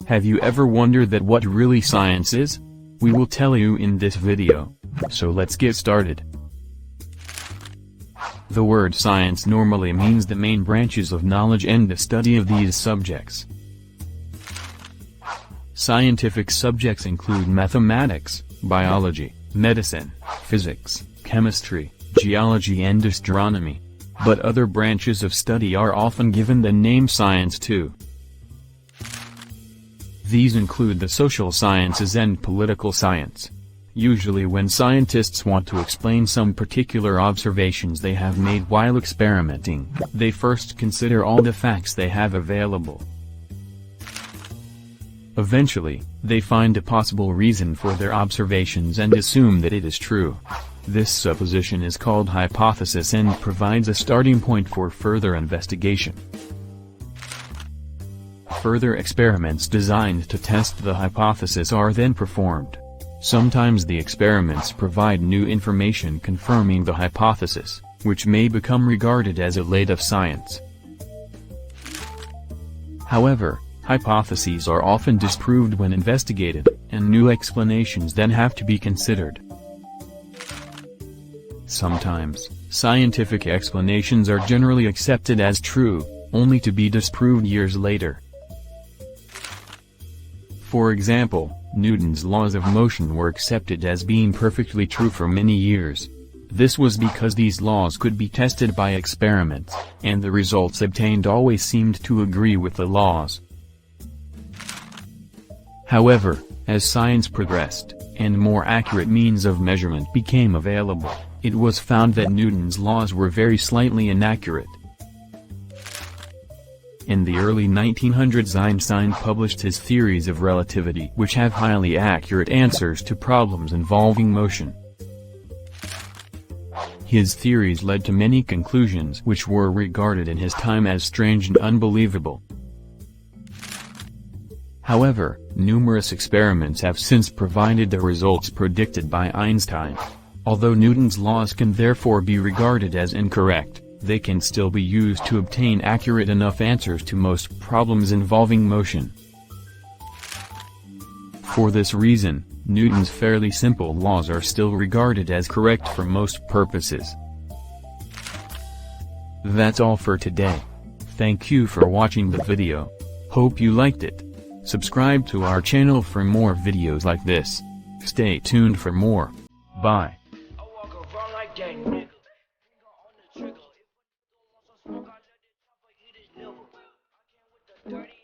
Have you ever wondered that what really science is? We will tell you in this video. So let's get started. The word science normally means the main branches of knowledge and the study of these subjects. Scientific subjects include mathematics, biology, medicine, physics, chemistry, geology and astronomy. But other branches of study are often given the name science too. These include the social sciences and political science. Usually when scientists want to explain some particular observations they have made while experimenting, they first consider all the facts they have available. Eventually, they find a possible reason for their observations and assume that it is true. This supposition is called hypothesis and provides a starting point for further investigation. Further experiments designed to test the hypothesis are then performed. Sometimes the experiments provide new information confirming the hypothesis, which may become regarded as a light of science. However, hypotheses are often disproved when investigated, and new explanations then have to be considered. Sometimes, scientific explanations are generally accepted as true, only to be disproved years later. For example, Newton's laws of motion were accepted as being perfectly true for many years. This was because these laws could be tested by experiments, and the results obtained always seemed to agree with the laws. However, as science progressed, and more accurate means of measurement became available, it was found that Newton's laws were very slightly inaccurate. In the early 1900s, Einstein published his theories of relativity, which have highly accurate answers to problems involving motion. His theories led to many conclusions which were regarded in his time as strange and unbelievable. However, numerous experiments have since provided the results predicted by Einstein. Although Newton's laws can therefore be regarded as incorrect, they can still be used to obtain accurate enough answers to most problems involving motion. For this reason, Newton's fairly simple laws are still regarded as correct for most purposes. That's all for today. Thank you for watching the video. Hope you liked it. Subscribe to our channel for more videos like this. Stay tuned for more. Bye. Dirty